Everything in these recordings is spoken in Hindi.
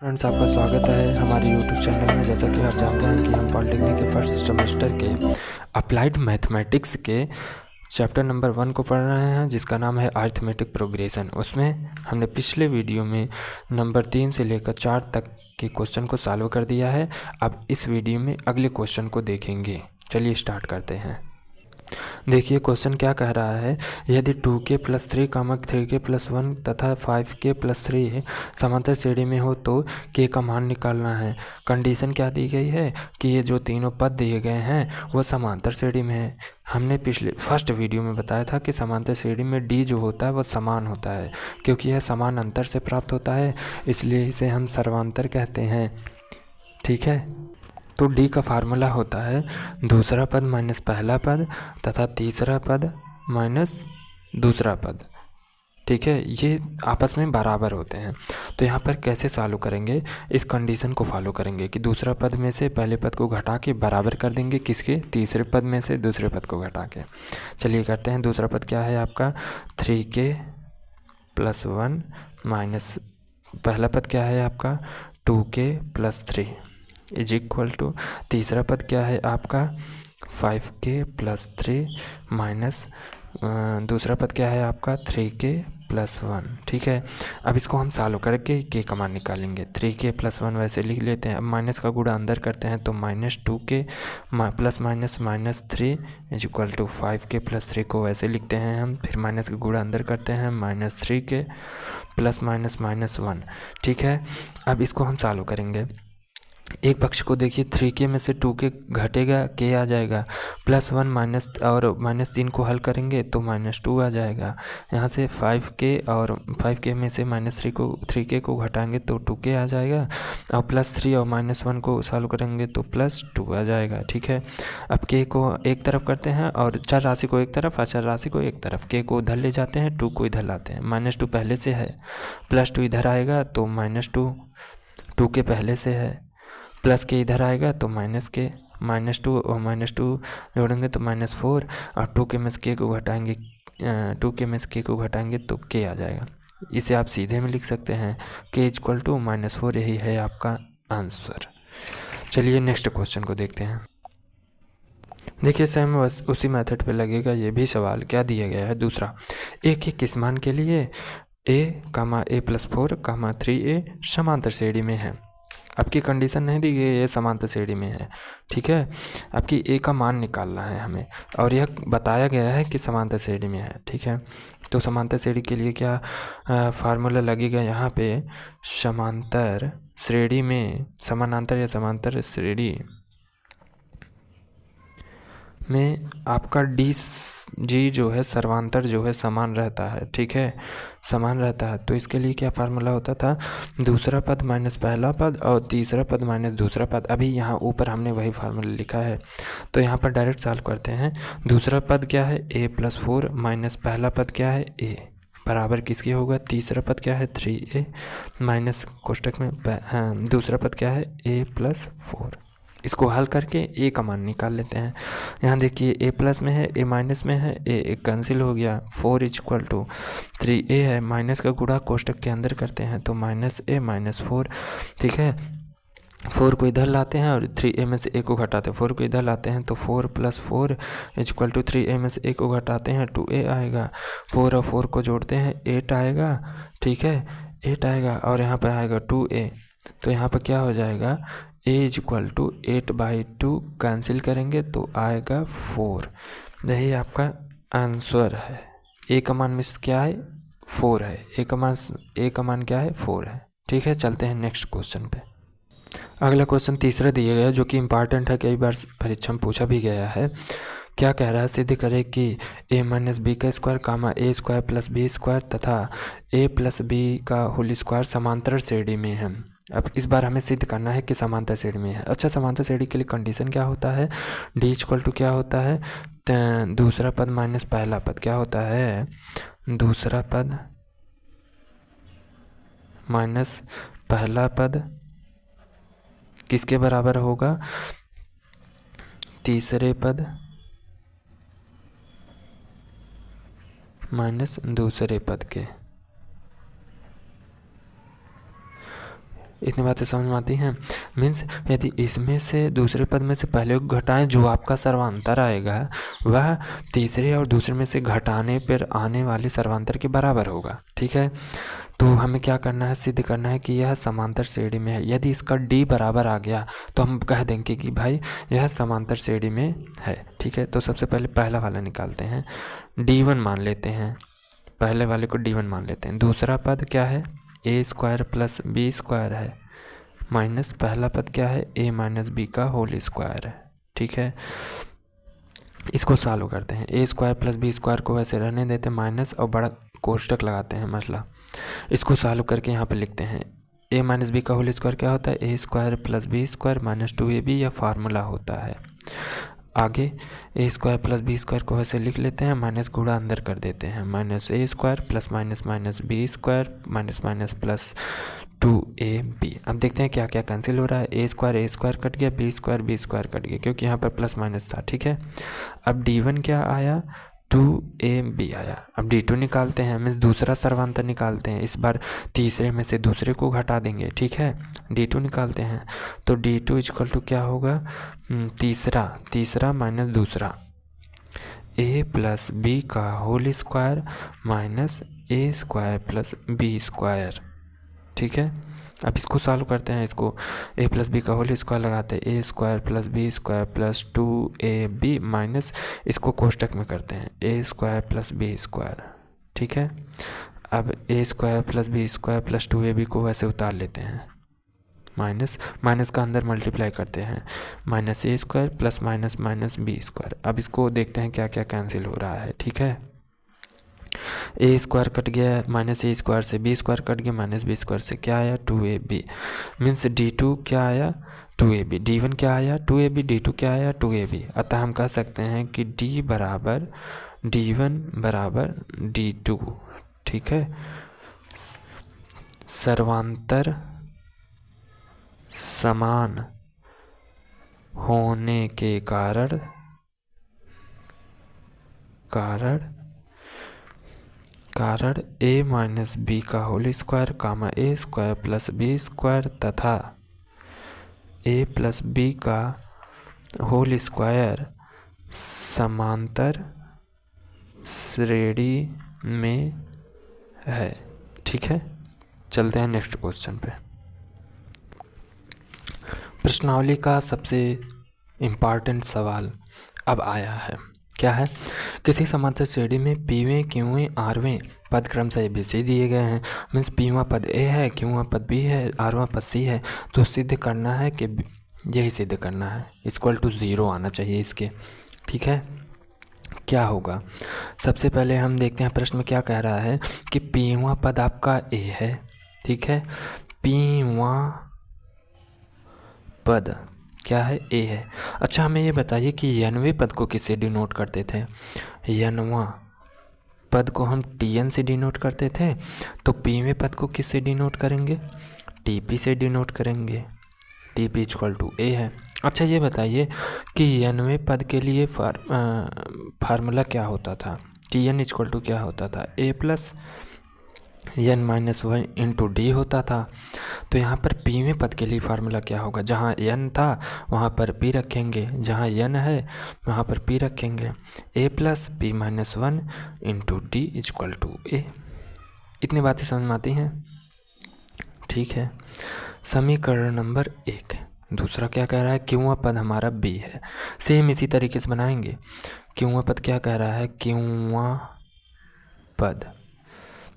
फ्रेंड्स, आपका स्वागत है हमारे यूट्यूब चैनल में। जैसा कि आप जानते हैं कि हम पॉलिटेक्निक के फर्स्ट सेमेस्टर के अप्लाइड मैथमेटिक्स के चैप्टर नंबर 1 को पढ़ रहे हैं, जिसका नाम है अरिथमेटिक प्रोग्रेशन। उसमें हमने पिछले वीडियो में नंबर 3 से लेकर 4 तक के क्वेश्चन को सॉल्व कर दिया है। अब इस वीडियो में अगले क्वेश्चन को देखेंगे। चलिए स्टार्ट करते हैं। देखिए क्वेश्चन क्या कह रहा है, यदि 2k + 3, 3k + 1 तथा 5k + 3 समांतर श्रेणी में हो तो k का मान निकालना है। कंडीशन क्या दी गई है कि ये जो तीनों पद दिए गए हैं वो समांतर श्रेणी में है। हमने पिछले फर्स्ट वीडियो में बताया था कि समांतर श्रेणी में d जो होता है वो समान होता है, क्योंकि यह समान अंतर से प्राप्त होता है, इसलिए इसे हम सर्वांतर कहते हैं। ठीक है, तो d का फार्मूला होता है दूसरा पद माइनस पहला पद तथा तीसरा पद माइनस दूसरा पद। ठीक है, ये आपस में बराबर होते हैं। तो यहाँ पर कैसे सॉल्व करेंगे, इस कंडीशन को फॉलो करेंगे कि दूसरा पद में से पहले पद को घटा के बराबर कर देंगे किसके, तीसरे पद में से दूसरे पद को घटा के। चलिए करते हैं। दूसरा पद क्या है आपका 3k + 1 माइनस पहला पद क्या है आपका 2k + 3 इज इक्वल टू तीसरा पद क्या है आपका 5k + 3 माइनस दूसरा पद क्या है आपका 3k + 1। ठीक है, अब इसको हम सॉल्व करके k का मान निकालेंगे। 3k + 1 वैसे लिख लेते हैं। अब माइनस का गुणा अंदर करते हैं तो -2k ± -3 is equal to 5k + 3 को वैसे लिखते हैं हम। फिर माइनस का गुणा अंदर करते हैं -3k ± -1। ठीक है, अब इसको हम सॉल्व करेंगे। एक पक्ष को देखिए, 3k में से 2k घटेगा, k आ जाएगा, +1 माइनस और -3 को हल करेंगे तो -2 आ जाएगा। यहाँ से 5k और 5k में से -3k को घटाएंगे तो 2k आ जाएगा, और +3 और -1 को सॉल्व करेंगे तो +2 आ जाएगा। ठीक है, अब k को एक तरफ करते हैं और चर राशि को एक तरफ, अचर राशि को एक तरफ। k को उधर ले जाते हैं, 2 को इधर लाते हैं। -2 पहले से है, +2 इधर आएगा तो -2, 2k पहले से है, प्लस के इधर आएगा तो -2 और -2 जोड़ेंगे तो -4, और 2k में से k को घटाएंगे 2k में से k को घटाएंगे तो k आ जाएगा। इसे आप सीधे में लिख सकते हैं k = -4। यही है आपका आंसर। चलिए नेक्स्ट क्वेश्चन को देखते हैं। देखिए सेम बस उसी मेथड पे लगेगा ये भी सवाल। क्या दिया गया है, दूसरा a के किस मान के लिए a, a + 4, 3a समांतर श्रेणी में है। आपकी कंडीशन नहीं दी गई, ये समांतर श्रेणी में है। ठीक है, आपकी a का मान निकालना है हमें, और यह बताया गया है कि समांतर श्रेणी में है। ठीक है, तो समांतर श्रेणी के लिए क्या फार्मूला लगेगा यहाँ पे, समांतर श्रेणी में, समानांतर या समांतर श्रेणी में आपका जी जो है सर्वांतर जो है समान रहता है। ठीक है, समान रहता है। तो इसके लिए क्या फार्मूला होता था, दूसरा पद माइनस पहला पद और तीसरा पद माइनस दूसरा पद। अभी यहाँ ऊपर हमने वही फार्मूला लिखा है, तो यहाँ पर डायरेक्ट सॉल्व करते हैं। दूसरा पद क्या है a + 4 माइनस पहला पद क्या है a, बराबर किसके होगा, तीसरा पद क्या है 3a माइनस कोष्टक में दूसरा पद क्या है a + 4। इसको हल करके a का मान निकाल लेते हैं। यहाँ देखिए a प्लस में है, a माइनस में है, a कैंसिल हो गया, 4 = 3a है, माइनस का गुणा कोष्टक के अंदर करते हैं तो -a -4। ठीक है, 4 को इधर लाते हैं और 3a में से a को घटाते हैं, 4 को इधर लाते हैं तो 4 + 4 = 3a में से a को घटाते हैं 2a आएगा, 4 और 4 को जोड़ते हैं 8 आएगा। ठीक है, 8 आएगा और यहाँ पर आएगा 2a, तो यहाँ पर क्या हो जाएगा a = 8/2 कैंसिल करेंगे तो आएगा 4। यही आपका आंसर है। a का मान मिस क्या है 4 है, a का मान क्या है 4 है। ठीक है, चलते हैं नेक्स्ट क्वेश्चन पे। अगला क्वेश्चन तीसरा दिया गया जो कि इम्पॉर्टेंट है, कई बार परीक्षा में पूछा भी गया है। क्या कह रहा है, सिद्ध करें कि a - b का स्क्वायर, a² + b² तथा a + b का होल स्क्वायर समांतर श्रेणी में है। अब इस बार हमें सिद्ध करना है कि समांतर श्रेणी में है। अच्छा, समांतर श्रेणी के लिए कंडीशन क्या होता है, d = क्या होता है, दूसरा पद माइनस पहला पद। क्या होता है, दूसरा पद माइनस पहला पद किसके बराबर होगा, तीसरे पद माइनस दूसरे पद के। इतनी बातें समझ में आती हैं। मीन्स यदि इसमें से दूसरे पद में से पहले को घटाएं, जो आपका सर्वांतर आएगा वह तीसरे और दूसरे में से घटाने पर आने वाले सर्वांतर के बराबर होगा। ठीक है, तो हमें क्या करना है, सिद्ध करना है कि यह समांतर श्रेणी में है। यदि इसका d बराबर आ गया तो हम कह देंगे कि भाई यह समांतर श्रेणी में है। ठीक है, तो सबसे पहले पहला वाला निकालते हैं, d1 मान लेते हैं, पहले वाले को d1 मान लेते हैं। दूसरा पद क्या है, a square plus B square है, माइनस पहला पद क्या है, a माइनस बी का होल स्क्वायर है। ठीक है, इसको सॉल्व करते हैं। a square plus B square को वैसे रहने देते हैं माइनस, और बड़ा कोष्टक लगाते हैं मसला। इसको सॉल्व करके यहाँ पे लिखते हैं a माइनस बी का होल स्क्वायर क्या होता है, a square plus B square minus 2ab, यह फार्मूला होता है। आगे a square plus B square को वैसे लिख लेते हैं, माइनस गुणा अंदर कर देते हैं, minus a square plus minus minus B square minus minus plus 2ab। अब देखते हैं क्या क्या कैंसिल हो रहा है, a स्क्वायर कट गया, b स्क्वायर कट गया, क्योंकि यहाँ पर प्लस माइनस था। ठीक है, अब d1 क्या आया, 2ab आया। अब d2 निकालते हैं, मीन्स दूसरा सर्वांतर निकालते हैं। इस बार तीसरे में से दूसरे को घटा देंगे। ठीक है, d2 निकालते हैं, तो d2 इक्वल टू क्या होगा, तीसरा माइनस दूसरा, a प्लस बी का whole square minus a square plus B square. ठीक है, अब इसको सॉल्व करते हैं। इसको a प्लस बी का होल स्क्वायर लगाते हैं, a square plus B square plus 2ab minus, इसको कोष्टक में करते हैं, a square plus B square. ठीक है, अब a square plus B square plus 2ab को वैसे उतार लेते हैं, माइनस का अंदर मल्टीप्लाई करते हैं, minus a square plus minus minus B square. अब इसको देखते हैं क्या क्या कैंसिल हो रहा है। ठीक है, a स्क्वायर कट गया, माइनस a स्क्वायर से b स्क्वायर कट गया, माइनस b स्क्वायर से क्या आया, 2ab। मीन्स d2 क्या आया, 2ab। d1 क्या आया, 2ab। d2 क्या आया, 2ab। अतः हम कह सकते हैं कि d बराबर d1 बराबर d2। ठीक है, सर्वांतर समान होने के कारण a माइनस बी का whole square comma a square plus B square तथा a प्लस बी का होल स्क्वायर समांतर श्रेणी में है। ठीक है, चलते हैं नेक्स्ट क्वेश्चन पे। प्रश्नावली का सबसे इम्पॉर्टेंट सवाल अब आया है। क्या है, किसी समांतर श्रेणी में पीवें क्यूवें आरवें पद क्रमशः ABC दिए गए हैं। मीन्स पीवा पद A है, क्यूवा पद B है, आरवा पद C है। तो सिद्ध करना है कि यही सिद्ध करना है, इक्वल टू 0 आना चाहिए इसके। ठीक है, क्या होगा, सबसे पहले हम देखते हैं प्रश्न में क्या कह रहा है कि पीवा पद आपका A है। ठीक है, पीवा पद क्या है, A है। अच्छा, हमें ये बताइए कि यनवें पद को किससे डिनोट करते थे। यनवा पद को हम Tn से डिनोट करते थे, तो पीवें पद को किससे डिनोट करेंगे, Tp से डिनोट करेंगे। Tp इक्वल टू A है। अच्छा, ये बताइए कि यनवें पद के लिए फार्मूला क्या होता था, Tn इक्वल टू क्या होता था, A plus n minus 1 into D होता था। तो यहाँ पर पीवें पद के लिए फार्मूला क्या होगा, जहाँ n था वहाँ पर p रखेंगे, जहाँ n है वहाँ पर p रखेंगे, a plus P minus 1 into D equal to a। इतनी बातें समझ में आती हैं। ठीक है, समीकरण नंबर 1। दूसरा क्या कह रहा है, क्यूआ पद हमारा b है। सेम इसी तरीके से बनाएंगे। क्यूआ पद क्या कह रहा है, क्यूआ पद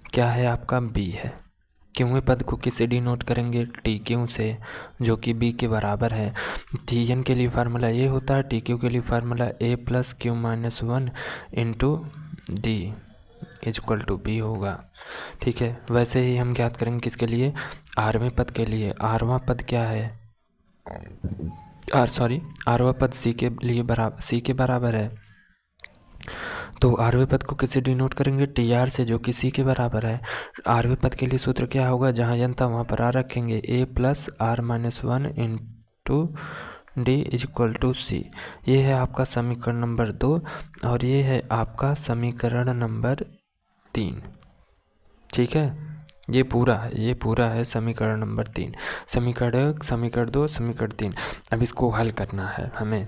क्या है आपका b है। क्यूए पद को किससे डिनोट करेंगे, टी क्यू से, जो कि b के बराबर है। Tn के लिए फार्मूला ये होता है, टी क्यू के लिए formula a plus Q minus 1 into D equal to B होगा। ठीक है, वैसे ही हम ज्ञात करेंगे किसके लिए, आरवें पद के लिए। आरवां पद क्या है, आरवां पद c के बराबर है। तो आरवें पद को किससे डिनोट करेंगे, Tr से, जो कि c के बराबर है। आरवें पद के लिए सूत्र क्या होगा, जहाँ n था वहाँ पर r रखेंगे, a plus R minus 1 into D equal to C. ये है आपका समीकरण नंबर 2 और ये है आपका समीकरण नंबर 3। ठीक है, ये पूरा है समीकरण नंबर 3। समीकरण 1, समीकरण 2, समीकरण 3। अब इसको हल करना है हमें।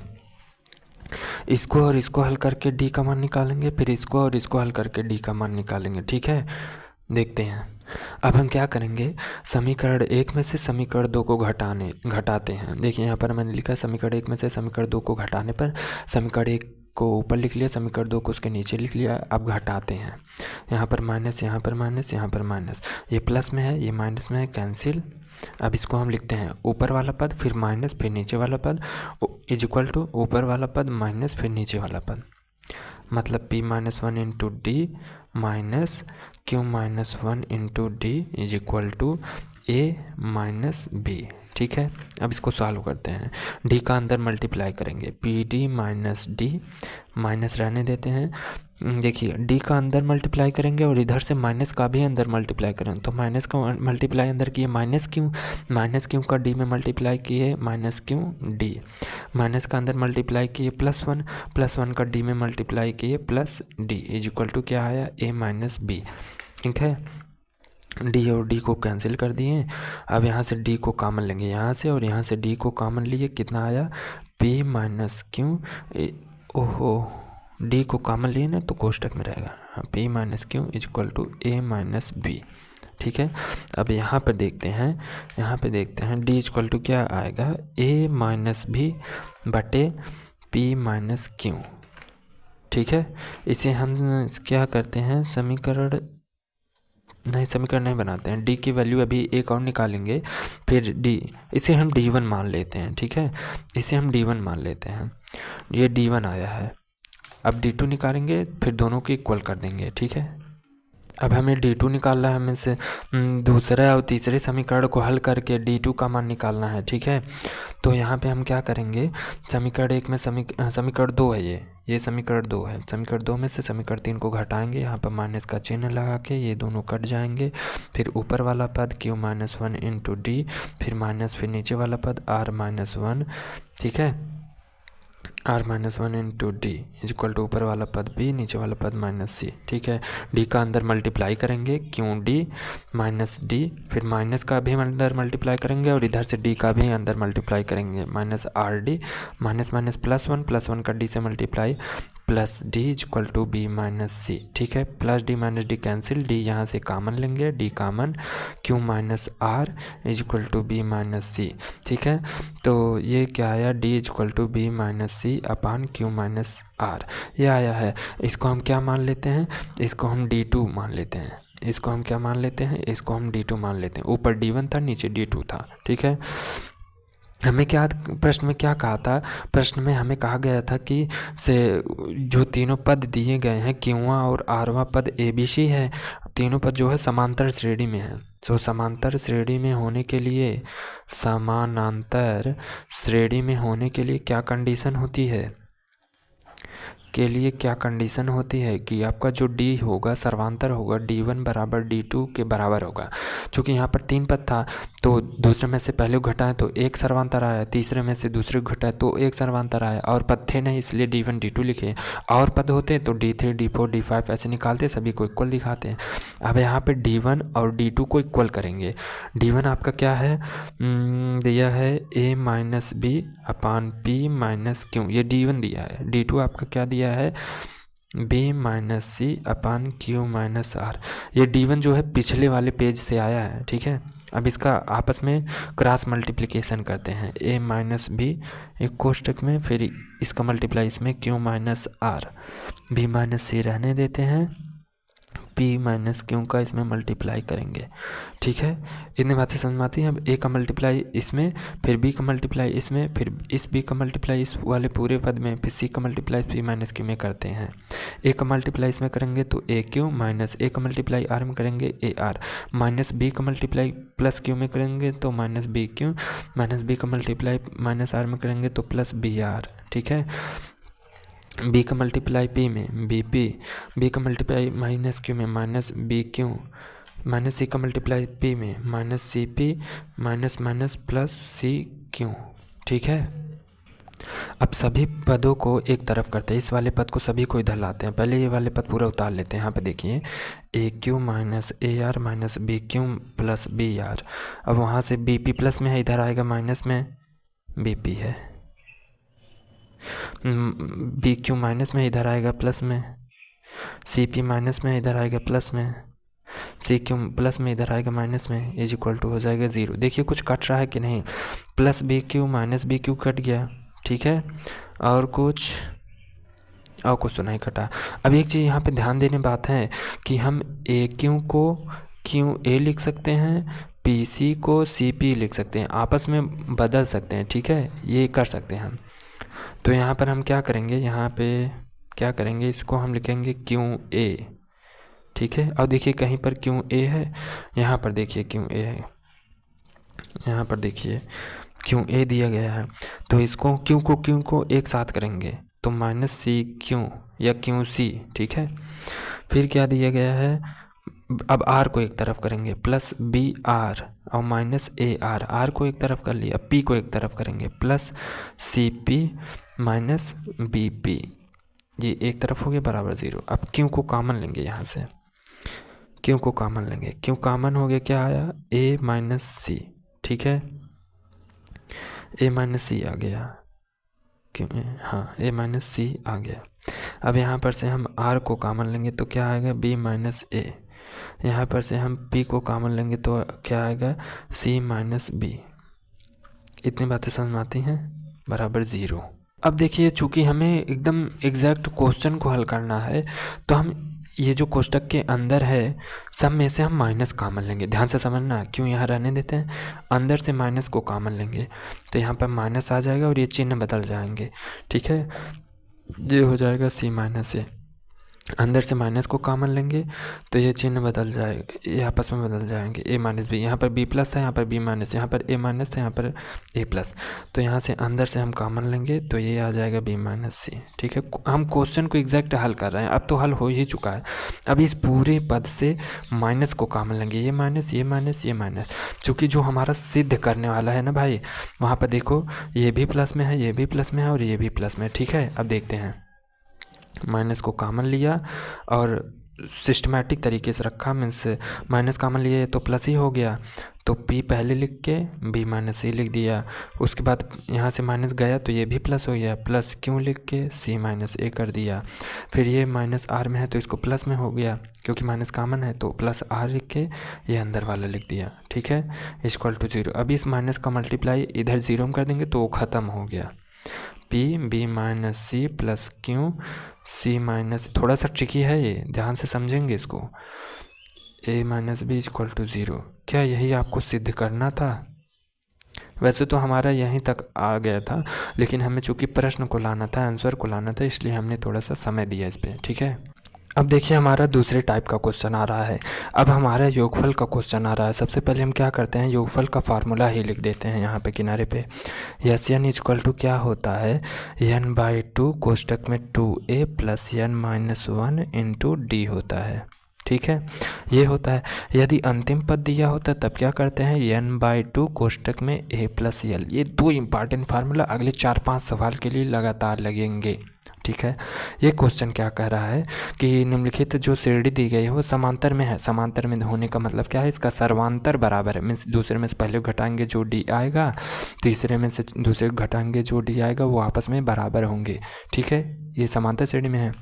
इसको और इसको हल करके डी का मान निकालेंगे, फिर इसको और इसको हल करके डी का मान निकालेंगे। ठीक है, देखते हैं। अब हम क्या करेंगे, समीकरण 1 में से समीकरण 2 को घटाते हैं। देखिए यहाँ पर मैंने लिखा समीकरण 1 में से समीकरण 2 को घटाने पर समीकरण 1 को ऊपर लिख लिया, समीकरण 2 को उसके नीचे लिख लिया। अब घटाते हैं, यहाँ पर माइनस, यहाँ पर माइनस, यहाँ पर माइनस, ये प्लस में है, ये माइनस में है, कैंसिल। अब इसको हम लिखते हैं ऊपर वाला पद फिर माइनस फिर नीचे वाला पद इज इक्वल टू ऊपर वाला पद माइनस फिर नीचे वाला पद, मतलब p-1 into D minus q-1 into D is equal to a minus B. ठीक है, अब इसको सॉल्व करते हैं। d का अंदर मल्टीप्लाई करेंगे, P D minus D, minus रहने देते हैं। देखिए d का अंदर मल्टीप्लाई करेंगे और इधर से माइनस का भी अंदर मल्टीप्लाई करेंगे, तो माइनस का मल्टीप्लाई अंदर किए माइनस क्यों का d में मल्टीप्लाई किए माइनस क्यों डी, माइनस का अंदर मल्टीप्लाई किए +1 का d में मल्टीप्लाई किए plus D is equal to क्या आया a माइनस बी। ठीक है, d और d को कैंसिल कर दिए। अब यहाँ से d को कॉमन लेंगे यहाँ से, और यहाँ से d को कॉमन लिए, कितना आया p माइनस क्यू, ओहो d को कॉमन लिए ना तो कोष्टक में रहेगा, p minus Q is equal to a minus B. ठीक है, अब यहाँ पर देखते हैं d इज इक्वल टू क्या आएगा a माइनस बी बटे p माइनस क्यू। ठीक है, इसे हम क्या करते हैं, समीकरण नहीं बनाते हैं, d की वैल्यू अभी एक और निकालेंगे, फिर d, इसे हम d1 मान लेते हैं। ठीक है, इसे हम d1 मान लेते हैं, ये d1 आया है। अब d2 निकालेंगे, फिर दोनों को इक्वल कर देंगे। ठीक है, अब हमें d2 निकालना है, हमें से दूसरे और तीसरे समीकरण को हल करके d2 का मान निकालना है। ठीक है, तो यहाँ पे हम क्या करेंगे, समीकरण 1 में समीकरण 2 है, ये समीकरण 2 है, समीकरण 2 में से समीकरण 3 को घटाएंगे, यहाँ पर माइनस का चिन्ह लगा के ये दोनों कट जाएंगे। फिर ऊपर वाला पद q-1 इंटू डी, फिर माइनस, फिर नीचे वाला पद r-1। ठीक है, r-1 into D is equal to ऊपर वाला पद b, नीचे वाला पद माइनस सी। ठीक है, d का अंदर मल्टीप्लाई करेंगे क्यों डी माइनस डी, फिर माइनस का भी अंदर मल्टीप्लाई करेंगे और इधर से d का भी अंदर मल्टीप्लाई करेंगे, minus R D, minus minus +1 का d से multiply, plus D is equal to B minus C. ठीक है, plus D minus D cancel, D यहाँ से कॉमन लेंगे, D common, Q minus R is equal to B minus C. ठीक है, तो ये क्या आया, D is equal to B minus C upon Q minus R, ये आया है। इसको हम क्या मान लेते हैं, इसको हम d2 मान लेते हैं, इसको हम क्या मान लेते हैं, इसको हम d2 मान लेते हैं। ऊपर d1 था, नीचे d2 था। ठीक है, हमें क्या प्रश्न में क्या कहा था, प्रश्न में हमें कहा गया था कि से जो तीनों पद दिए गए हैं, क्यूवां और आरवां पद ABC है, तीनों पद जो है समांतर श्रेणी में है। तो समांतर श्रेणी में होने के लिए, समानांतर श्रेणी में होने के लिए क्या कंडीशन होती है, क्या कंडीशन होती है कि आपका जो d होगा सर्वांतर होगा, d1 बराबर d2 के बराबर होगा। चूँकि यहाँ पर 3 पद था, तो दूसरे में से पहले घटाएं तो एक सर्वांतर आया, तीसरे में से दूसरे घटाएं तो एक सर्वांतर आया, और पद थे नहीं इसलिए d1 d2 लिखे, और पद होते तो d3 d4 d5 ऐसे निकालते, सभी को इक्वल दिखाते हैं। अब यहाँ पे d1 और d2 को इक्वल करेंगे। d1 आपका क्या है, दिया है a minus B upon p minus Q, ये d1 दिया है। d2 आपका क्या दिया है, b minus C upon Q minus R, ये d1 जो है पिछले वाले पेज से आया है। ठीक है, अब इसका आपस में क्रॉस मल्टीप्लिकेशन करते हैं, a माइनस बी एक कोष्टक में, फिर इसका मल्टीप्लाई इसमें Q minus R, b minus C रहने देते हैं, p माइनस क्यू का इसमें मल्टीप्लाई करेंगे। ठीक है, इतनी बातें समझ में आती हैं। अब a का मल्टीप्लाई इसमें, फिर b का मल्टीप्लाई इसमें, फिर इस b का मल्टीप्लाई इस वाले पूरे पद में, फिर c का मल्टीप्लाई p माइनस क्यू में करते हैं। a का मल्टीप्लाई इसमें करेंगे तो a क्यू, माइनस a का मल्टीप्लाई r में करेंगे a r, माइनस b का मल्टीप्लाई प्लस q में करेंगे तो minus b Q, minus b का मल्टीप्लाई माइनस r में करेंगे तो प्लस b r। ठीक है, b का मल्टीप्लाई p में बी पी, b का मल्टीप्लाई माइनस q में minus B Q, minus c का मल्टीप्लाई p में minus C P, minus minus plus C Q. ठीक है, अब सभी पदों को एक तरफ करते हैं, इस वाले पद को सभी को इधर लाते हैं। पहले ये वाले पद पूरा उतार लेते हैं। यहाँ पे देखिए A Q minus A R minus B Q plus B R. अब वहाँ से बी पी प्लस में है, इधर आएगा माइनस में बी पी है। बी क्यू माइनस में, इधर आएगा प्लस में। सी पी माइनस में, इधर आएगा प्लस में। सी क्यू प्लस में, इधर आएगा माइनस में, इज इक्वल टू हो जाएगा 0। देखिए कुछ कट रहा है कि नहीं, plus B Q minus B Q cut गया, ठीक है, और कुछ तो नहीं कटा। अब एक चीज़ यहाँ पे ध्यान देने बात है कि हम ए क्यू को क्यू ए लिख सकते हैं, पी सी को सी पी लिख सकते हैं, आपस में बदल सकते हैं, ठीक है, ये कर सकते हैं हम। तो यहाँ पर हम क्या करेंगे, यहाँ पे क्या करेंगे, इसको हम लिखेंगे क्यू ए, ठीक है। और देखिए कहीं पर क्यू ए है, यहाँ पर देखिए क्यू ए है, यहाँ पर देखिए क्यू ए दिया गया है। तो इसको क्यू को एक साथ करेंगे तो माइनस सी क्यू या क्यू सी, ठीक है। फिर क्या दिया गया है, अब आर को एक तरफ करेंगे प्लस बी आर और माइनस ए आर, आर को एक तरफ कर लिया, पी को एक तरफ करेंगे plus C P minus B P, ये एक तरफ हो गया बराबर 0। अब क्यू को कॉमन लेंगे, यहाँ से क्यू को कॉमन लेंगे, क्यू कॉमन हो गया, क्या आया ए माइनस सी, ठीक है, ए माइनस सी आ गया, क्यों, हाँ ए माइनस सी आ गया। अब यहाँ पर से हम आर को कॉमन लेंगे तो क्या आएगा बी माइनस ए, यहाँ पर से हम पी को कॉमन लेंगे तो क्या आएगा सी माइनस बी। इतनी बातें समझ में आती हैं, बराबर 0। अब देखिए चूँकि हमें एकदम एग्जैक्ट क्वेश्चन को हल करना है तो हम ये जो कोष्टक के अंदर है सब में से हम माइनस कॉमन लेंगे, ध्यान से समझना, क्यों यहाँ रहने देते हैं, अंदर से माइनस को कॉमन लेंगे तो यहाँ पर माइनस आ जाएगा और ये चिन्ह बदल जाएंगे, ठीक है, ये हो जाएगा सी माइनस ए। अंदर से माइनस को कॉमन लेंगे तो ये चिन्ह बदल जाएगा, ये आपस में बदल जाएंगे, ए माइनस बी, यहाँ पर बी प्लस है, यहाँ पर बी माइनस, यहाँ पर ए माइनस है, यहाँ पर ए प्लस, तो यहाँ से अंदर से हम कॉमन लेंगे तो ये आ जाएगा बी माइनस सी, ठीक है। हम क्वेश्चन को एग्जैक्ट हल कर रहे हैं, अब तो हल हो ही चुका है। अब इस पूरे पद से माइनस को कॉमन लेंगे, ये माइनस ये माइनस ये माइनस, चूँकि जो हमारा सिद्ध करने वाला है ना भाई, वहाँ पर देखो ये भी प्लस में है, ये भी प्लस में है और ये भी प्लस में, ठीक है। अब देखते हैं, माइनस को कॉमन लिया और सिस्टमैटिक तरीके से रखा, मीन्स माइनस कॉमन लिया तो प्लस ही हो गया, तो p पहले लिख के b माइनस सी लिख दिया, उसके बाद यहाँ से माइनस गया तो ये भी प्लस हो गया, प्लस क्यों लिख के c माइनस ए कर दिया, फिर ये माइनस r में है तो इसको प्लस में हो गया, क्योंकि माइनस कॉमन है तो प्लस r लिख के ये अंदर वाला लिख दिया, ठीक है, इक्वल टू 0। अभी इस माइनस का मल्टीप्लाई इधर 0 में कर देंगे तो वो ख़त्म हो गया, p b minus C plus Q C minus, थोड़ा सा ट्रिकी है ये, ध्यान से समझेंगे इसको, a minus B equal to 0। क्या यही आपको सिद्ध करना था? वैसे तो हमारा यहीं तक आ गया था, लेकिन हमें चूँकि प्रश्न को लाना था, आंसर को लाना था, इसलिए हमने थोड़ा सा समय दिया इस पर, ठीक है। अब देखिए हमारा दूसरे टाइप का क्वेश्चन आ रहा है। अब हमारा योगफल का क्वेश्चन आ रहा है। सबसे पहले हम क्या करते हैं, योगफल का फार्मूला ही लिख देते हैं यहाँ पे किनारे पे। यस एन इक्वल टू क्या होता है, n/2 कोष्टक में 2a plus n-1 into D होता है, ठीक है, ये होता है। यदि अंतिम पद दिया होता तब क्या करते हैं, n/2 कोष्टक में a प्लस l। ये दो इंपॉर्टेंट फार्मूला अगले 4-5 सवाल के लिए लगातार लगेंगे, ठीक है। ये क्वेश्चन क्या कह रहा है कि निम्नलिखित जो श्रेणी दी गई है वो समांतर में है। समांतर में होने का मतलब क्या है, इसका सर्वांतर बराबर है, मीन्स दूसरे में से पहले घटाएंगे जो डी आएगा, तीसरे में से दूसरे घटाएंगे जो डी आएगा, वो आपस में बराबर होंगे, ठीक है। ये समांतर श्रेणी में है।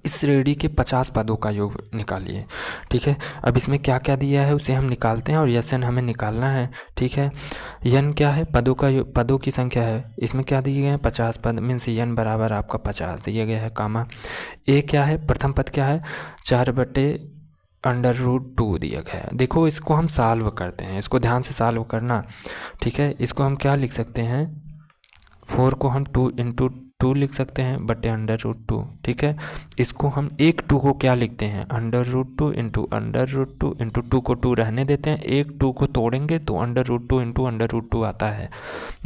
इस श्रेणी के 50 पदों का योग निकालिए, ठीक है। अब इसमें क्या क्या दिया है उसे हम निकालते हैं और यस एन हमें निकालना है, ठीक है। यन क्या है, पदों की संख्या है, इसमें क्या दिए गए हैं 50 पद, मीन्स यन बराबर आपका 50 दिया गया है, कामा। ए क्या है, प्रथम पद क्या है, 4/√2 दिया गया है। देखो इसको हम सॉल्व करते हैं, इसको ध्यान से सॉल्व करना, ठीक है। इसको हम क्या लिख सकते हैं, 4 को हम 2 × 2 लिख सकते हैं बटे √2, ठीक है। इसको हम एक 2 को क्या लिखते हैं, √2 इंटू √2 इंटू 2 को 2 रहने देते हैं, एक 2 को तोड़ेंगे तो √2 इंटू √2 आता है,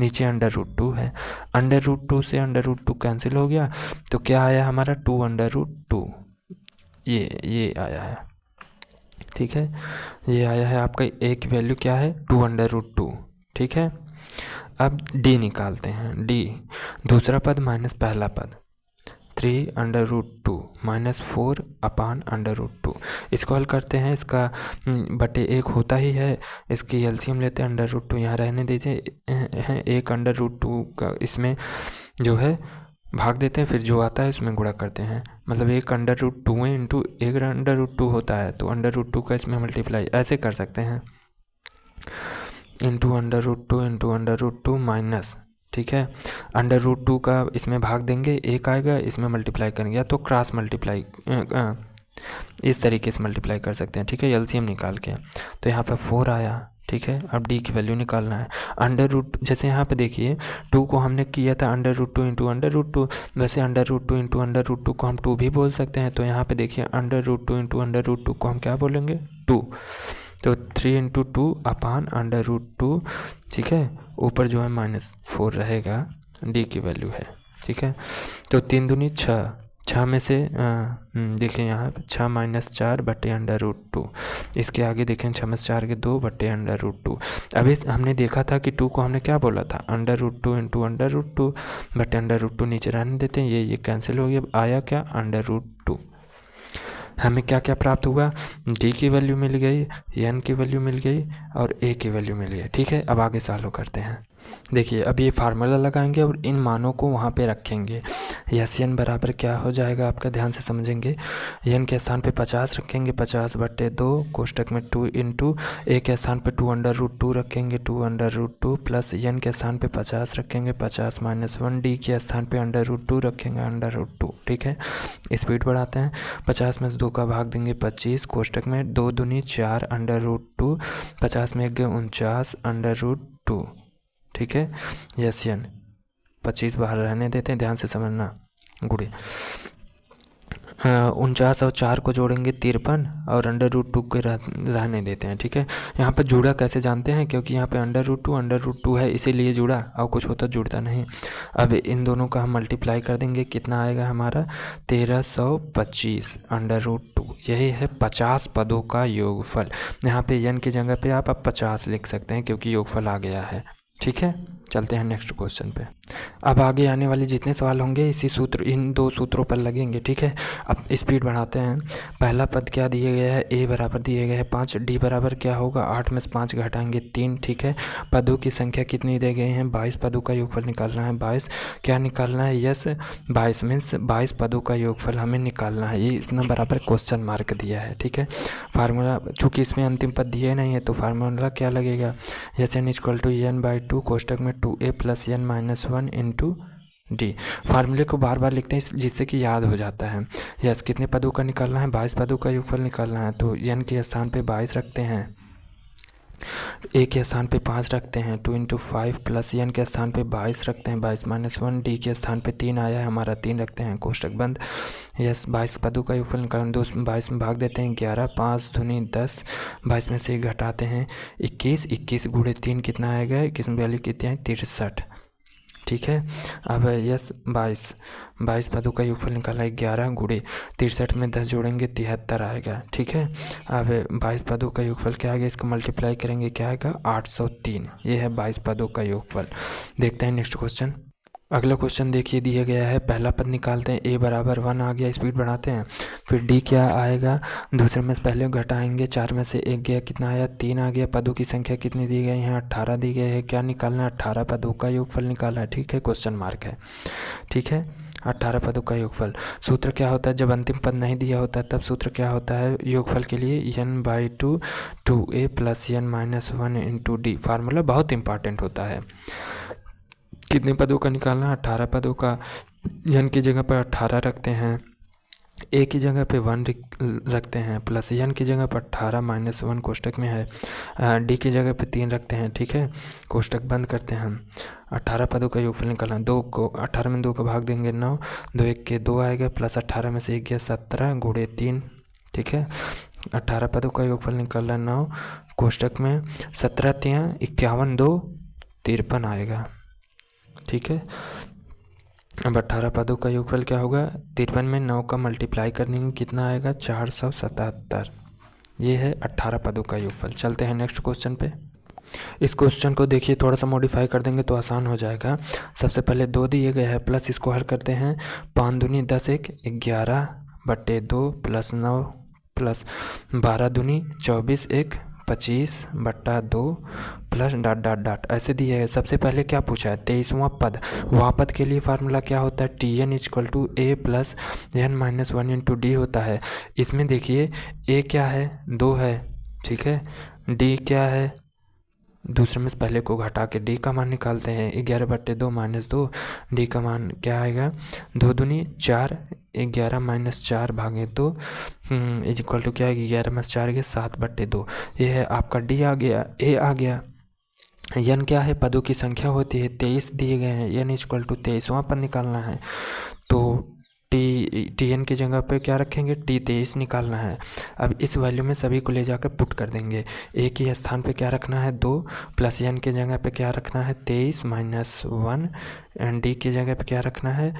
नीचे √2 है, √2 से √2 कैंसिल हो गया तो क्या आया हमारा 2/√2, ये आया है, ठीक है। ये आया है आपका, एक वैल्यू क्या है 2/√2, ठीक है। अब डी निकालते हैं। डी दूसरा पद माइनस पहला पद, 3√2 -4 अपान √2। इसको हल करते हैं, इसका बटे 1 होता ही है, इसकी एलसीएम लेते हैं, √2 यहाँ रहने दीजिए, 1 √2 का इसमें जो है भाग देते हैं, फिर जो आता है इसमें गुणा करते हैं, मतलब 1 √2 इंटू 1 √2 होता है, तो √2 का इसमें मल्टीप्लाई ऐसे कर सकते हैं, इंटू √2 इंटू √2 माइनस, ठीक है, √2 का इसमें भाग देंगे, 1 आएगा, इसमें मल्टीप्लाई करेंगे, या तो क्रॉस मल्टीप्लाई इस तरीके से मल्टीप्लाई कर सकते हैं, ठीक है, एलसीएम निकाल के। तो यहाँ पर 4 आया, ठीक है। अब डी की वैल्यू निकालना है। जैसे यहाँ पे देखिए 2 को हमने किया था √2 इंटू √2, वैसे √2 इंटू √2 को हम 2 भी बोल सकते हैं। तो यहाँ पे देखिए √2 इंटू √2 को हम क्या बोलेंगे, 2। तो 3 इंटू 2 अपान √2, ठीक है, ऊपर जो है -4 रहेगा, डी की वैल्यू है, ठीक है। तो 3 दूनी 6, 6 में से देखिए यहाँ 6 - 4 बटे √2, इसके आगे देखें 6 में 4 के 2 बटे √2। अभी हमने देखा था कि 2 को हमने क्या बोला था, √2 इंटू √2 बटे √2, नीचे रहने देते हैं, ये कैंसिल हो गया, आया क्या, √2। हमें क्या क्या प्राप्त हुआ, डी की वैल्यू मिल गई, एन की वैल्यू मिल गई और ए की वैल्यू मिल गई, ठीक है। अब आगे सॉल्व करते हैं। देखिए अब ये फार्मूला लगाएंगे और इन मानों को वहाँ पे रखेंगे। यस एन बराबर क्या हो जाएगा आपका, ध्यान से समझेंगे। एन के स्थान पे 50 रखेंगे, 50 बटे 2 कोष्टक में 2 इंटू ए के स्थान पे 2 √2 रखेंगे, 2 √2 प्लस एन के स्थान पे 50 रखेंगे, 50 -1, डी के स्थान पे √2 रखेंगे, √2, ठीक है। स्पीड बढ़ाते हैं, 50 में से 2 का भाग देंगे 25, कोष्टक में 2 दूनी 4 √2, 50 में 1 49 √2, ठीक है। यस एन 25 बाहर रहने देते हैं, ध्यान से समझना, गुड़े 49 और 4 को जोड़ेंगे 53 और √2 के रहने देते हैं, ठीक है। यहाँ पर जुड़ा कैसे जानते हैं, क्योंकि यहाँ पे √2 है, इसीलिए जुड़ा, और कुछ होता जुड़ता नहीं। अब इन दोनों का हम मल्टीप्लाई कर देंगे, कितना आएगा हमारा 1325 √2, यही है 50 पदों का योगफल। यहाँ पे एन की जगह पे आप 50 लिख सकते हैं, क्योंकि योगफल आ गया है, ठीक है। चलते हैं नेक्स्ट क्वेश्चन पे। अब आगे आने वाले जितने सवाल होंगे इसी सूत्र, इन 2 सूत्रों पर लगेंगे, ठीक है। अब स्पीड बढ़ाते हैं। पहला पद क्या दिया गया है, ए बराबर दिए गए हैं 5, डी बराबर क्या होगा, 8 में से 5 घटाएंगे 3, ठीक है। पदों की संख्या कितनी दे गए हैं, 22 पदों का योगफल निकालना है। 22 क्या निकालना है, यस 22 मीन्स 22 पदों का योगफल हमें निकालना है। ये इतना बराबर क्वेश्चन मार्क दिया है, ठीक है। फार्मूला चूँकि इसमें अंतिम पद दिए नहीं है, तो फार्मूला क्या लगेगा, यस एन = n/2 कोष्टक में 2a + n - 1 इंटू डी। फार्मूले को बार बार लिखते हैं जिससे कि याद हो जाता है। यस कितने पदों का निकालना है, 22 पदों का योगफल निकालना है। तो n के स्थान पे 22 रखते हैं, ए के स्थान पे 5 रखते हैं, 2 × 5 प्लस n के स्थान पे 22 रखते हैं, 22 - 1, डी के स्थान पे 3 आया है हमारा, 3 रखते हैं, कोष्टक बंद। यस 22 पदों का योगफल निकालना, 2 22 में भाग देते हैं 11, 5 दूनी 10, 22 में से घटाते हैं 21, 21 × 3 कितना आएगा, 21 में वैल्यू कितनी है 63, ठीक है। अब यस 22 पदों का योगफल निकाला है, 11 × 63 में 10 जोड़ेंगे 73 आएगा, ठीक है। अब 22 पदों का योगफल क्या आएगा, इसको मल्टीप्लाई करेंगे क्या आएगा 803, ये है 22 पदों का योगफल। देखते हैं नेक्स्ट क्वेश्चन। अगला क्वेश्चन देखिए दिया गया है, पहला पद निकालते हैं, a बराबर 1 आ गया, स्पीड बढ़ाते हैं। फिर d क्या आएगा, दूसरे में से पहले घटाएंगे, 4 में से 1 गया, कितना आया 3 आ गया। पदों की संख्या कितनी दी गई है, 18 दी गई है। क्या निकालना है, 18 पदों का योगफल निकालना है, ठीक है, क्वेश्चन मार्क है, ठीक है। 18 पदों का योगफल। सूत्र क्या होता है, जब अंतिम पद नहीं दिया होता है तब सूत्र क्या होता है योगफल के लिए, n/2 2a + n - 1 into D. Formula बहुत इंपॉर्टेंट होता है। कितने पदों का निकालना है, 18 पदों का। n की जगह पर 18 रखते हैं, a की जगह पे 1 रखते हैं, प्लस n की जगह पर 18 - 1 कोष्टक में है, d की जगह पे 3 रखते हैं, ठीक है, कोष्टक बंद करते हैं। 18 पदों का योगफल निकालना, 2 को 18 में 2 का भाग देंगे 9, 2 1 के 2 आएगा, प्लस 18 में से 1 गया 17 × 3, ठीक है। 18 पदों का योगफल निकालना 9 कोष्टक में 17 3 51 2 53 आएगा, ठीक है। अब 18 पदों का योगफल क्या होगा, 53 में 9 का मल्टीप्लाई कर देंगे, कितना आएगा 477, ये है 18 पदों का योगफल। चलते हैं नेक्स्ट क्वेश्चन पे। इस क्वेश्चन को देखिए, थोड़ा सा मॉडिफाई कर देंगे तो आसान हो जाएगा। सबसे पहले 2 दिए गए हैं, प्लस इसको हल करते हैं। 5 दूनी 10 1 11/2 प्लस 9 प्लस 12 दूनी 24 1 25/2 प्लस डॉट डॉट डॉट ऐसे दिए है। सबसे पहले क्या पूछा है, 23वां पद। वहाँ पद के लिए फार्मूला क्या होता है, Tn = a + n - 1 × d होता है। इसमें देखिए a क्या है, 2 है, ठीक है। d क्या है, दूसरे में से पहले को घटा के d का मान निकालते हैं। 11/2 - 2, d का मान क्या आएगा, 2 दूनी 4, 11 - 4/2 = क्या है, 11 - 4 7/2। ये है आपका d आ गया, a आ गया। n क्या है, पदों की संख्या होती है, 23 दिए गए हैं। n = 23वां पद निकालना है, तो Tn की जगह पे क्या रखेंगे, T23 निकालना है। अब इस वैल्यू में सभी को ले जाकर पुट कर देंगे। a के स्थान पे क्या रखना है, 2, प्लस n की जगह पे क्या रखना है, 23 - 1, एंड d की जगह पे क्या रखना है,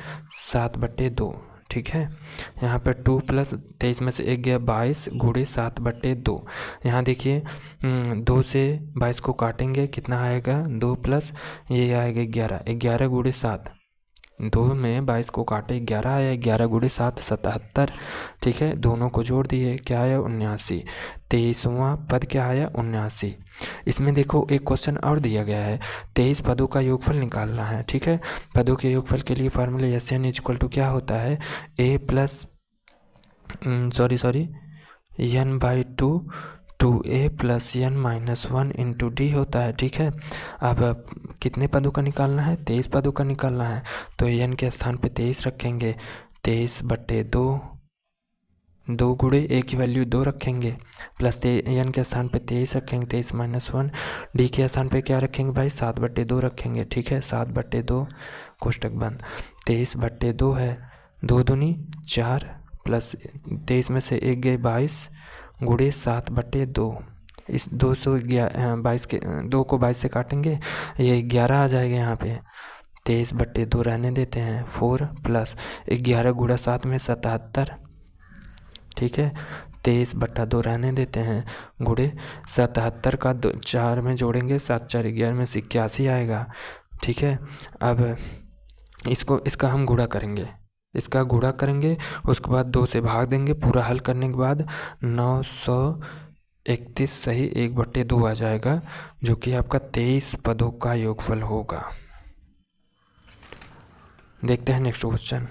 7/2, ठीक है। यहाँ पे 2 + 23 में से 1 गया 22 × 7/2। यहाँ देखिए 2 से 22 को काटेंगे, कितना आएगा, 2 प्लस ये आएगा 11, 11 × 7, 2 में 22 को काटे 11 आया, 11 × 7 77, ठीक है। दोनों को जोड़ दिए, क्या आया, 79। 23वां पद क्या आया, 79। इसमें देखो एक क्वेश्चन और दिया गया है, 23 पदों का योगफल निकालना है, ठीक है। पदों के योगफल के लिए फार्मूला Sn = क्या होता है, a plus n/2 2a + n - 1 × d होता है, ठीक है। अब कितने पदों का निकालना है, 23 पदों का निकालना है, तो n के स्थान पे 23 रखेंगे, 23/2, 2 × a की वैल्यू 2 रखेंगे, प्लस n के स्थान पे 23 रखेंगे, 23 - 1, d के स्थान पे क्या रखेंगे भाई, 7/2 रखेंगे, ठीक है। 7/2 कोष्टक बंद, 23/2 है, 2 दूनी 4, प्लस 23 में से 1 गए 22 × 7/2। इस 22 के 2 को 22 से काटेंगे, ये 11 आ जाएगा यहाँ पे। 23/2 रहने देते हैं, 4 प्लस 11 × 7 में 77, ठीक है। 23/2 रहने देते हैं, × 77 का 4 में जोड़ेंगे, 7 4 11 में से 81 आएगा, ठीक है। अब इसका हम गुणा करेंगे, उसके बाद 2 से भाग देंगे, पूरा हल करने के बाद 931 सही 1/2 आ जाएगा, जो कि आपका 23 पदों का योगफल होगा। देखते हैं नेक्स्ट क्वेश्चन।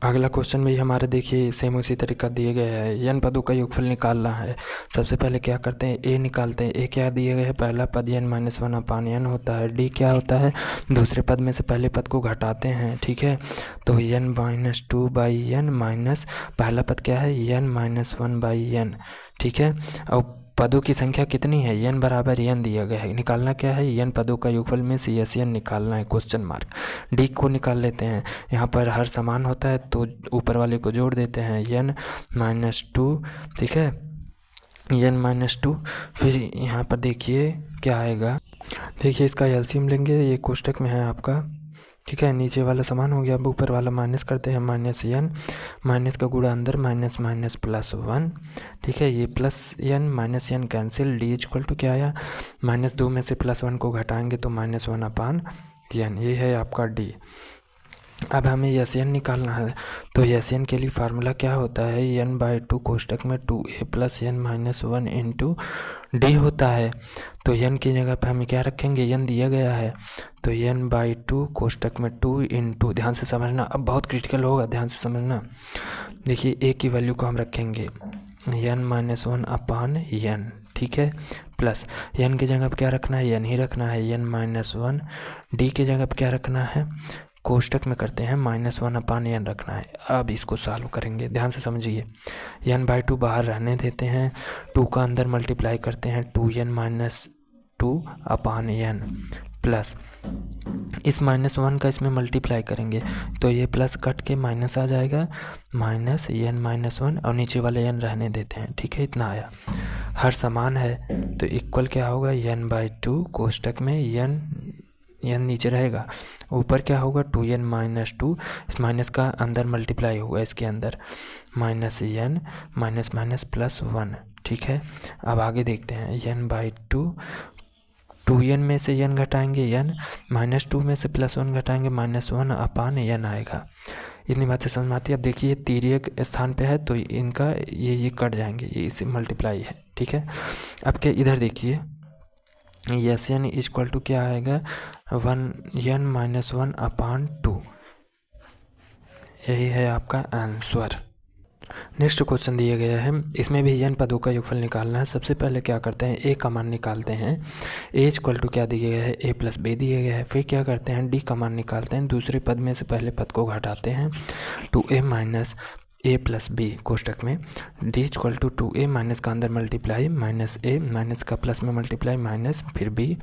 अगला क्वेश्चन में हमारे देखिए सेम उसी तरीका दिए गए है, n पदों का योगफल निकालना है। सबसे पहले क्या करते हैं, a निकालते हैं। a क्या दिए गए है, पहला पद n - 1/n होता है। d क्या होता है, दूसरे पद में से पहले पद को घटाते हैं, ठीक है। तो n - 2/n माइनस पहला पद क्या है, n - 1/n, ठीक है। और पदों की संख्या कितनी है, n बराबर n दिया गया है। निकालना क्या है, n पदों का योगफल में से Sn निकालना है, क्वेश्चन मार्क। d को निकाल लेते हैं, यहाँ पर हर समान होता है तो ऊपर वाले को जोड़ देते हैं, n - 2, ठीक है, n - 2। फिर यहाँ पर देखिए क्या आएगा, देखिए इसका एलसीएम लेंगे, ये कोष्टक में है आपका, ठीक है। नीचे वाला समान हो गया, अब ऊपर वाला माइनस करते हैं, -n, माइनस का गुणा अंदर, माइनस माइनस +1, ठीक है। ये +n -n कैंसिल, d = क्या आया, -2 में से +1 को घटाएंगे तो -1/n, ये है आपका d। अब हमें Sn निकालना है, तो Sn के लिए फार्मूला क्या होता है, n/2 कोष्टक में 2a + n - 1 × d होता है। तो n की जगह पे हमें क्या रखेंगे, n दिया गया है, तो n/2 कोष्टक में 2 × ध्यान से समझना, अब बहुत क्रिटिकल होगा, ध्यान से समझना। देखिए a की वैल्यू को हम रखेंगे n - 1/n, ठीक है, प्लस n की जगह पे क्या रखना है, n ही रखना है, n - 1, d की जगह पे क्या रखना है, कोष्टक में करते हैं -1/n रखना है। अब इसको सॉल्व करेंगे, ध्यान से समझिए। n/2 बाहर रहने देते हैं, 2 का अंदर मल्टीप्लाई करते हैं, 2n - 2/n, प्लस इस -1 का इसमें मल्टीप्लाई करेंगे तो ये प्लस कट के माइनस आ जाएगा, -n - 1, और नीचे वाले n रहने देते हैं, ठीक है। इतना आया, हर समान है तो इक्वल क्या होगा, n/2 कोष्टक में n नीचे रहेगा, ऊपर क्या होगा, 2n - 2, इस माइनस का अंदर मल्टीप्लाई होगा, इसके अंदर -n माइनस +1, ठीक है। अब आगे देखते हैं, n/2 2n में से n घटाएंगे n, -2 में से +1 घटाएंगे -1/n आएगा। इतनी बातें समझ में आती है। अब देखिए तिर्यक स्थान पे है तो इनका ये कट जाएंगे, ये इसे मल्टीप्लाई है, ठीक है। अब क्या इधर देखिए, यस n इक्वल टू क्या आएगा, 1n - 1/2, यही है आपका आंसर। नेक्स्ट क्वेश्चन दिया गया है, इसमें भी n पदों का योगफल निकालना है। सबसे पहले क्या करते हैं, a का मान निकालते हैं। a इक्वल टू क्या दिया गया है, a + b दिया गया है। फिर क्या करते हैं, d का मान निकालते हैं। दूसरे पद में से पहले पद को घटाते हैं, 2a - a + b कोष्टक में d equal to 2a minus का अंदर मल्टीप्लाई माइनस a माइनस का प्लस में मल्टीप्लाई माइनस फिर b।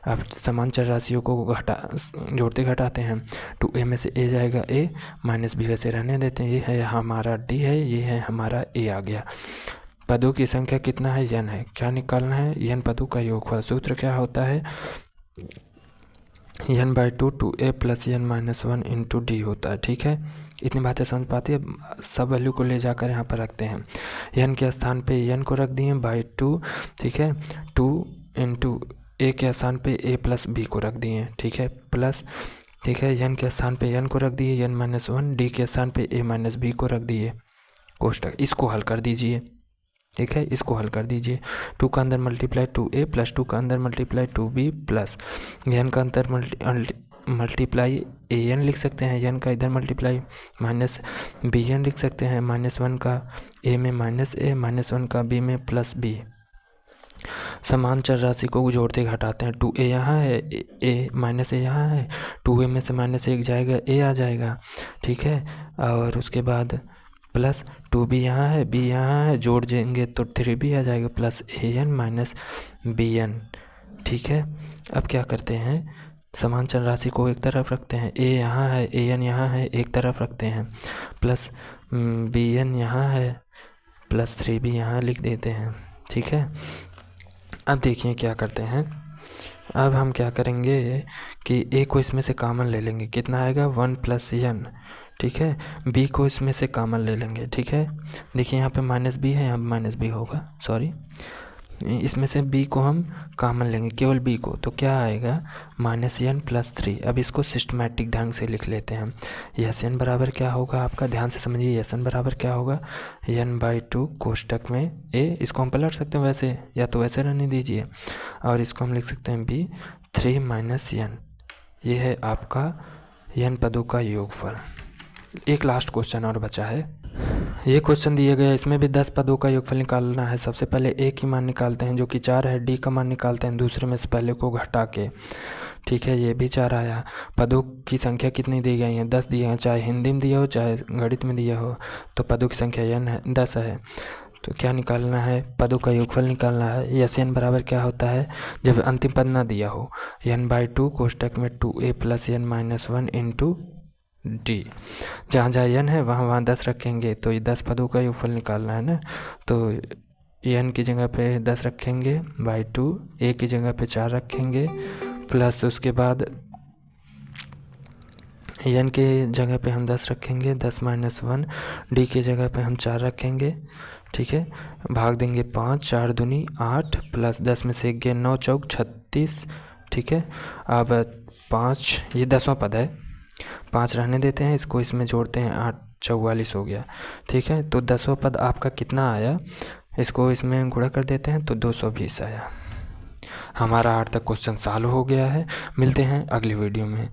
अब समान चर राशियों को जोड़ते घटाते हैं, 2a में से a जाएगा a माइनस b वैसे रहने देते हैं। ये है हमारा d है, ये है हमारा a आ गया। पदों की संख्या कितना है, n है। क्या निकालना है, n पदों का योगफल। सूत्र क्या होता है, n/2 2a + n - 1 × d होता है, ठीक है। इतनी बातें समझ पाती है। सब वैल्यू को ले जाकर यहाँ पर रखते हैं। n के स्थान पे n को रख दिए /2, ठीक है। 2 × a के स्थान पे a + b को रख दिए, ठीक है, प्लस, ठीक है। n के स्थान पे n को रख दिए, n - 1, d के स्थान पे a - b को रख दिए कोष्टक। इसको हल कर दीजिए, ठीक है, इसको हल कर दीजिए। 2 का अंदर मल्टीप्लाई 2a + 2 का अंदर मल्टीप्लाई 2b प्लस n का अंदर मल्टीप्लाई an लिख सकते हैं, n का इधर मल्टीप्लाई माइनस bn लिख सकते हैं, -1 का a में -a -1 का b में +b। समान चर राशि को जोड़ते घटाते हैं, 2a यहाँ है, a यहाँ है, 2a में से -1 जाएगा, a आ जाएगा, ठीक है। और उसके बाद प्लस 2b यहाँ है, b यहाँ है, जोड़ देंगे तो 3b आ जाएगा प्लस an - bn, ठीक है। अब क्या करते हैं, समान चर राशि को एक तरफ रखते हैं, a यहाँ है, an यहाँ है, एक तरफ रखते हैं, प्लस bn यहाँ है, प्लस 3b यहाँ लिख देते हैं, ठीक है। अब देखिए क्या करते हैं, अब हम क्या करेंगे कि a को इसमें से कॉमन ले लेंगे, कितना आएगा 1 + n, ठीक है। b को इसमें से कॉमन ले लेंगे, ठीक है। देखिए यहाँ पे -b है, यहाँ पे -b होगा, सॉरी, इसमें से b को हम कॉमन लेंगे, केवल b को, तो क्या आएगा -n + 3। अब इसको सिस्टमैटिक ढंग से लिख लेते हैं। यस n बराबर क्या होगा आपका, ध्यान से समझिए, यस n बराबर क्या होगा, n/2 कोष्टक में a, इसको हम पलट सकते हैं वैसे, या तो वैसे रहने दीजिए, और इसको हम लिख सकते हैं b 3 - n। ये है आपका n पदों का योगफल। एक लास्ट क्वेश्चन और बचा है, ये क्वेश्चन दिया गया है, इसमें भी 10 पदों का योगफल निकालना है। सबसे पहले a की मान निकालते हैं जो कि 4 है, d का मान निकालते हैं दूसरे में से पहले को घटा के, ठीक है। ये भी 4 आया। पदों की संख्या कितनी दी गई है, 10 दी है, चाहे हिंदी में दिया हो चाहे गणित में दिया हो, तो पदों की संख्या n है, 10 है। तो क्या निकालना है, पदों का योगफल निकालना है। यस n बराबर क्या होता है, जब अंतिम पद ना दिया हो, n/2 कोष्टक में 2a + n - 1 × d। जहाँ जहाँ n है वहाँ वहाँ 10 रखेंगे, तो ये 10 पदों का योगफल निकालना है ना। तो n की जगह पे 10 रखेंगे, /2, a की जगह पे 4 रखेंगे, प्लस उसके बाद n के जगह पे हम 10 रखेंगे, 10 - 1, d की जगह पे हम 4 रखेंगे, ठीक है। भाग देंगे 5, 4 दूनी 8, प्लस 10 में से 1 गए 9 चौक 36, ठीक है। अब 5, ये 10वां पद है, 5 रहने देते हैं, इसको इसमें जोड़ते हैं, 8 44 हो गया, ठीक है। तो 10वां पद आपका कितना आया, इसको इसमें गुणा कर देते हैं तो 220 आया। हमारा 8 तक क्वेश्चन सॉल्व हो गया है। मिलते हैं अगली वीडियो में।